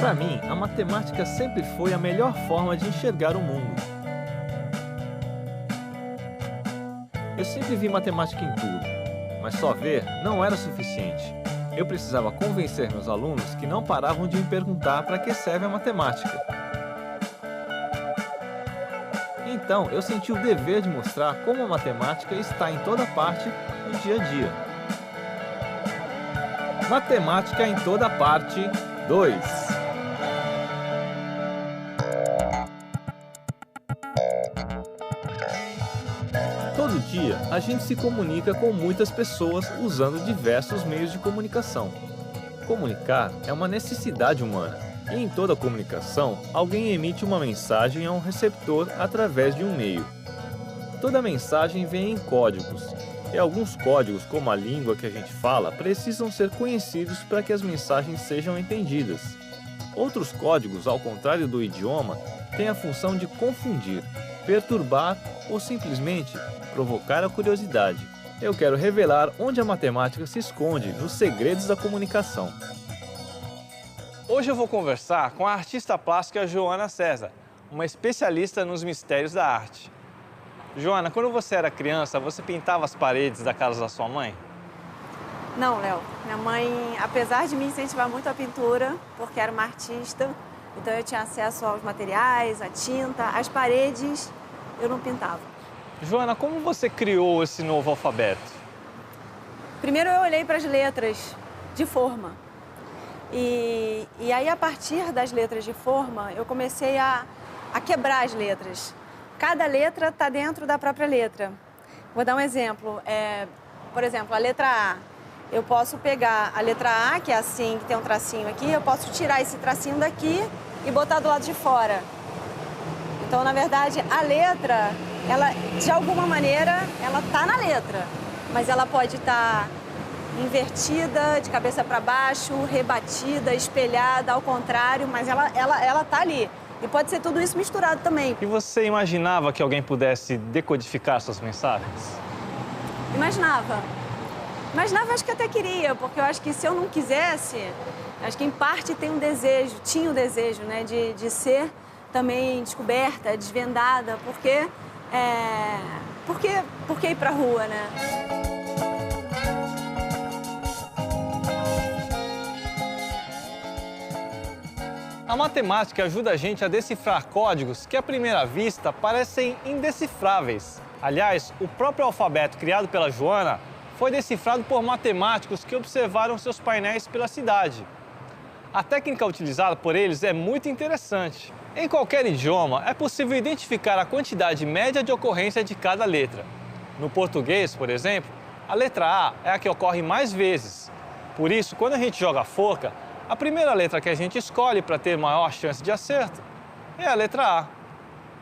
Para mim, a matemática sempre foi a melhor forma de enxergar o mundo. Eu sempre vi matemática em tudo, mas só ver não era suficiente. Eu precisava convencer meus alunos que não paravam de me perguntar para que serve a matemática. Então, eu senti o dever de mostrar como a matemática está em toda parte no dia a dia. Matemática em toda parte 2. Todo dia, a gente se comunica com muitas pessoas usando diversos meios de comunicação. Comunicar é uma necessidade humana, e em toda comunicação, alguém emite uma mensagem a um receptor através de um meio. Toda mensagem vem em códigos, e alguns códigos, como a língua que a gente fala, precisam ser conhecidos para que as mensagens sejam entendidas. Outros códigos, ao contrário do idioma, têm a função de confundir, perturbar ou simplesmente provocar a curiosidade. Eu quero revelar onde a matemática se esconde nos segredos da comunicação. Hoje eu vou conversar com a artista plástica Joana César, uma especialista nos mistérios da arte. Joana, quando você era criança, você pintava as paredes da casa da sua mãe? Não, Léo. Minha mãe, apesar de me incentivar muito a pintura, porque era uma artista, então eu tinha acesso aos materiais, à tinta, às paredes, eu não pintava. Joana, como você criou esse novo alfabeto? Primeiro eu olhei para as letras de forma. E aí, a partir das letras de forma, eu comecei a quebrar as letras. Cada letra está dentro da própria letra. Vou dar um exemplo. Por exemplo, a letra A. Eu posso pegar a letra A, que é assim, que tem um tracinho aqui, eu posso tirar esse tracinho daqui e botar do lado de fora. Então, na verdade, a letra, ela, de alguma maneira, ela está na letra, mas ela pode estar invertida, de cabeça para baixo, rebatida, espelhada, ao contrário, mas ela está ali. E pode ser tudo isso misturado também. E você imaginava que alguém pudesse decodificar suas mensagens? Imaginava. Imaginava, acho que até queria, porque eu acho que se eu não quisesse, acho que em parte tem um desejo, tinha o desejo, né, de ser também descoberta, desvendada, porque ir pra rua, né? A matemática ajuda a gente a decifrar códigos que, à primeira vista, parecem indecifráveis. Aliás, o próprio alfabeto criado pela Joana foi decifrado por matemáticos que observaram seus painéis pela cidade. A técnica utilizada por eles é muito interessante. Em qualquer idioma, é possível identificar a quantidade média de ocorrência de cada letra. No português, por exemplo, a letra A é a que ocorre mais vezes. Por isso, quando a gente joga a forca, a primeira letra que a gente escolhe para ter maior chance de acerto é a letra A.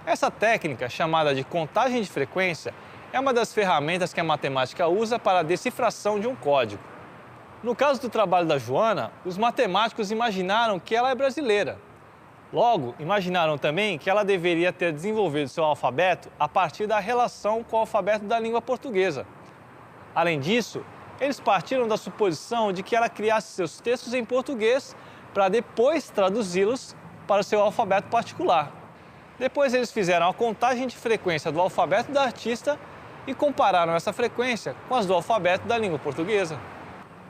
Essa técnica, chamada de contagem de frequência, é uma das ferramentas que a matemática usa para a decifração de um código. No caso do trabalho da Joana, os matemáticos imaginaram que ela é brasileira. Logo, imaginaram também que ela deveria ter desenvolvido seu alfabeto a partir da relação com o alfabeto da língua portuguesa. Além disso, eles partiram da suposição de que ela criasse seus textos em português para depois traduzi-los para o seu alfabeto particular. Depois eles fizeram a contagem de frequência do alfabeto da artista e compararam essa frequência com as do alfabeto da língua portuguesa.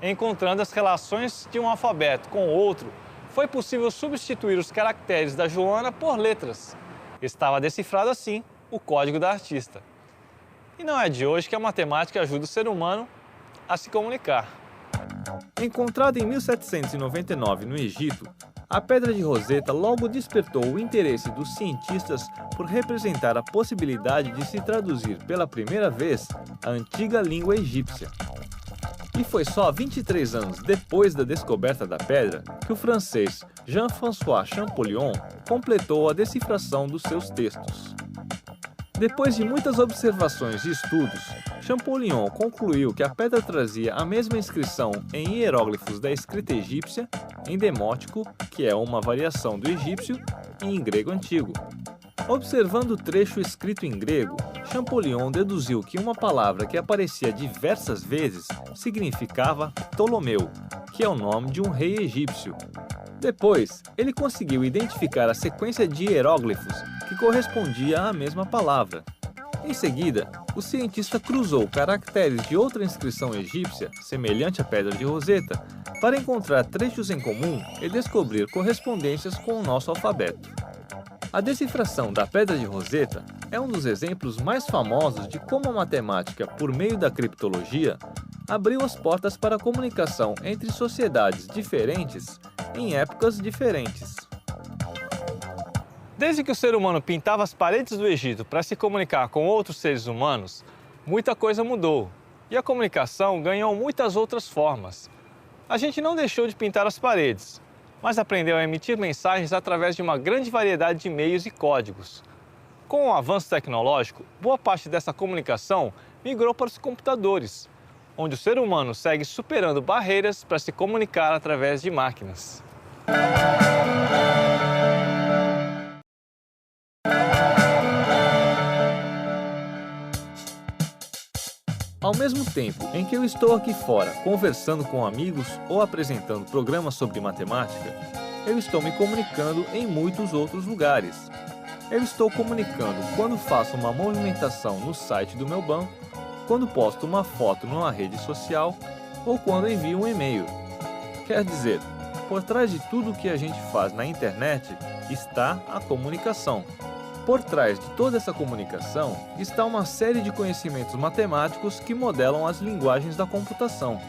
Encontrando as relações de um alfabeto com o outro, foi possível substituir os caracteres da Joana por letras. Estava decifrado assim o código da artista. E não é de hoje que a matemática ajuda o ser humano a se comunicar. Encontrada em 1799 no Egito, a Pedra de Roseta logo despertou o interesse dos cientistas por representar a possibilidade de se traduzir pela primeira vez a antiga língua egípcia. E foi só 23 anos depois da descoberta da pedra que o francês Jean-François Champollion completou a decifração dos seus textos. Depois de muitas observações e estudos, Champollion concluiu que a pedra trazia a mesma inscrição em hieróglifos da escrita egípcia, em demótico, que é uma variação do egípcio, e em grego antigo. Observando o trecho escrito em grego, Champollion deduziu que uma palavra que aparecia diversas vezes significava Ptolomeu, que é o nome de um rei egípcio. Depois, ele conseguiu identificar a sequência de hieróglifos que correspondia à mesma palavra. Em seguida, o cientista cruzou caracteres de outra inscrição egípcia, semelhante à Pedra de Roseta, para encontrar trechos em comum e descobrir correspondências com o nosso alfabeto. A decifração da Pedra de Roseta é um dos exemplos mais famosos de como a matemática, por meio da criptologia, abriu as portas para a comunicação entre sociedades diferentes em épocas diferentes. Desde que o ser humano pintava as paredes do Egito para se comunicar com outros seres humanos, muita coisa mudou e a comunicação ganhou muitas outras formas. A gente não deixou de pintar as paredes, mas aprendeu a emitir mensagens através de uma grande variedade de meios e códigos. Com o avanço tecnológico, boa parte dessa comunicação migrou para os computadores, onde o ser humano segue superando barreiras para se comunicar através de máquinas. Ao mesmo tempo em que eu estou aqui fora conversando com amigos ou apresentando programas sobre matemática, eu estou me comunicando em muitos outros lugares. Eu estou comunicando quando faço uma movimentação no site do meu banco, quando posto uma foto numa rede social ou quando envio um e-mail. Quer dizer, por trás de tudo o que a gente faz na internet está a comunicação. Por trás de toda essa comunicação está uma série de conhecimentos matemáticos que modelam as linguagens da computação.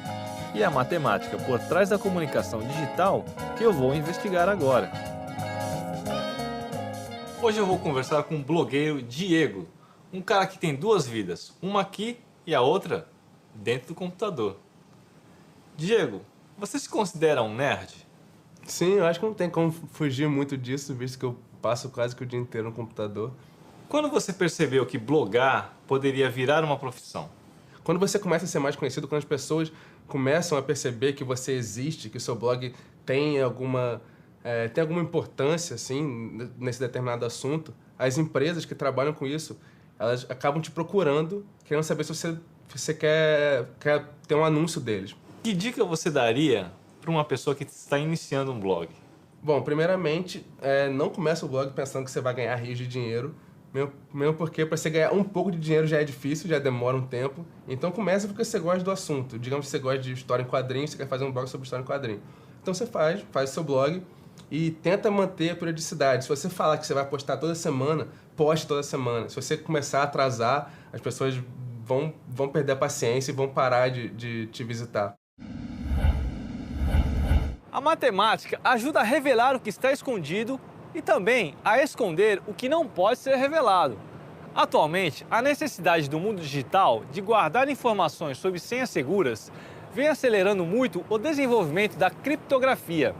E é a matemática por trás da comunicação digital que eu vou investigar agora. Hoje eu vou conversar com o blogueiro Diego, um cara que tem duas vidas, uma aqui e a outra dentro do computador. Diego, você se considera um nerd? Sim, eu acho que não tem como fugir muito disso, visto que eu passo quase que o dia inteiro no computador. Quando você percebeu que blogar poderia virar uma profissão? Quando você começa a ser mais conhecido, quando as pessoas começam a perceber que você existe, que o seu blog tem alguma importância assim, nesse determinado assunto, as empresas que trabalham com isso, elas acabam te procurando, querendo saber se você quer ter um anúncio deles. Que dica você daria para uma pessoa que está iniciando um blog? Bom, primeiramente, não começa o blog pensando que você vai ganhar rios de dinheiro, mesmo porque para você ganhar um pouco de dinheiro já é difícil, já demora um tempo. Então começa porque você gosta do assunto. Digamos que você gosta de história em quadrinhos, você quer fazer um blog sobre história em quadrinhos. Então você faz o seu blog e tenta manter a periodicidade. Se você falar que você vai postar toda semana, poste toda semana. Se você começar a atrasar, as pessoas vão perder a paciência e vão parar de te visitar. A matemática ajuda a revelar o que está escondido e também a esconder o que não pode ser revelado. Atualmente, a necessidade do mundo digital de guardar informações sob senhas seguras vem acelerando muito o desenvolvimento da criptografia.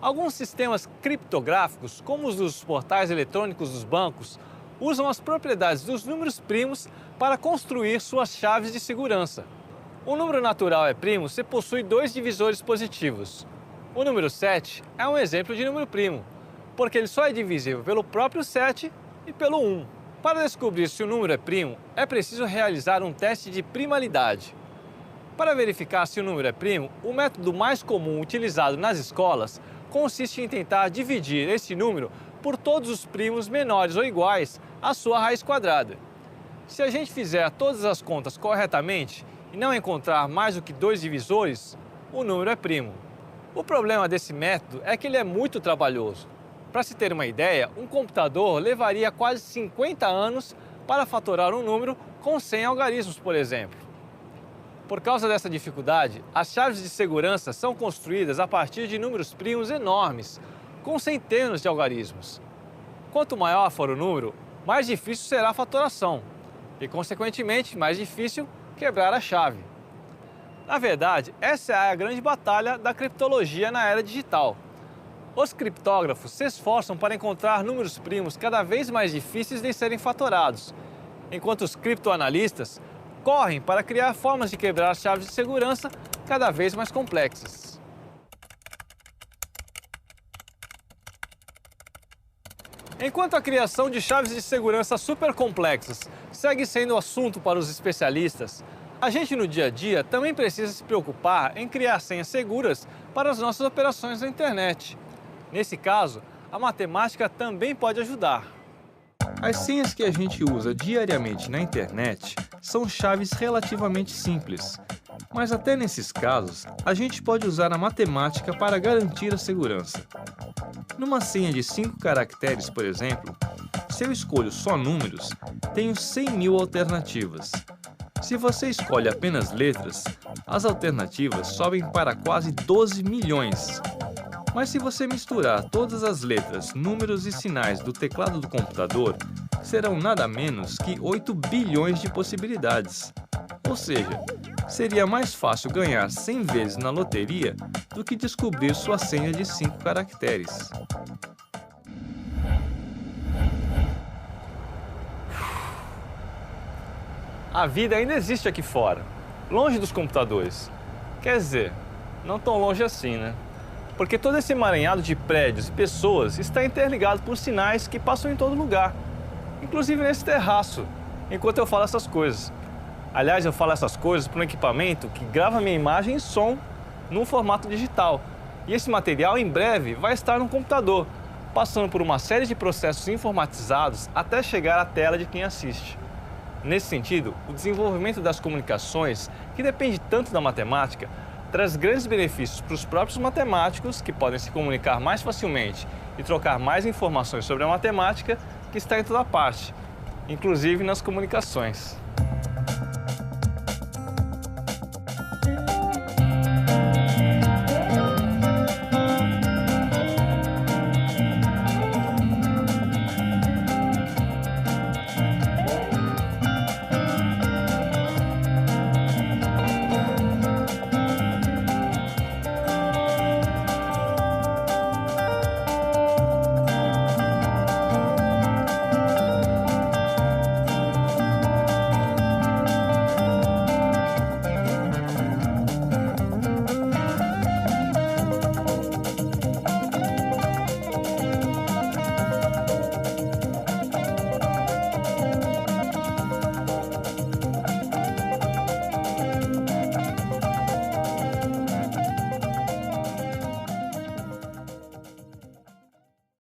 Alguns sistemas criptográficos, como os dos portais eletrônicos dos bancos, usam as propriedades dos números primos para construir suas chaves de segurança. O número natural é primo se possui dois divisores positivos. O número 7 é um exemplo de número primo, porque ele só é divisível pelo próprio 7 e pelo 1. Para descobrir se o número é primo, é preciso realizar um teste de primalidade. Para verificar se o número é primo, o método mais comum utilizado nas escolas consiste em tentar dividir esse número por todos os primos menores ou iguais à sua raiz quadrada. Se a gente fizer todas as contas corretamente e não encontrar mais do que dois divisores, o número é primo. O problema desse método é que ele é muito trabalhoso. Para se ter uma ideia, um computador levaria quase 50 anos para fatorar um número com 100 algarismos, por exemplo. Por causa dessa dificuldade, as chaves de segurança são construídas a partir de números primos enormes, com centenas de algarismos. Quanto maior for o número, mais difícil será a fatoração e, consequentemente, mais difícil quebrar a chave. Na verdade, essa é a grande batalha da criptologia na era digital. Os criptógrafos se esforçam para encontrar números primos cada vez mais difíceis de serem fatorados, enquanto os criptoanalistas correm para criar formas de quebrar chaves de segurança cada vez mais complexas. Enquanto a criação de chaves de segurança supercomplexas segue sendo assunto para os especialistas, a gente no dia a dia também precisa se preocupar em criar senhas seguras para as nossas operações na internet. Nesse caso, a matemática também pode ajudar. As senhas que a gente usa diariamente na internet são chaves relativamente simples, mas até nesses casos, a gente pode usar a matemática para garantir a segurança. Numa senha de 5 caracteres, por exemplo, se eu escolho só números, tenho 100.000 alternativas. Se você escolhe apenas letras, as alternativas sobem para quase 12 milhões. Mas se você misturar todas as letras, números e sinais do teclado do computador, serão nada menos que 8 bilhões de possibilidades. Ou seja, seria mais fácil ganhar 100 vezes na loteria do que descobrir sua senha de 5 caracteres. A vida ainda existe aqui fora, longe dos computadores. Quer dizer, não tão longe assim, né? Porque todo esse emaranhado de prédios e pessoas está interligado por sinais que passam em todo lugar, inclusive nesse terraço, enquanto eu falo essas coisas. Aliás, eu falo essas coisas por um equipamento que grava minha imagem e som num formato digital. E esse material, em breve, vai estar no computador, passando por uma série de processos informatizados até chegar à tela de quem assiste. Nesse sentido, o desenvolvimento das comunicações, que depende tanto da matemática, traz grandes benefícios para os próprios matemáticos, que podem se comunicar mais facilmente e trocar mais informações sobre a matemática, que está em toda parte, inclusive nas comunicações.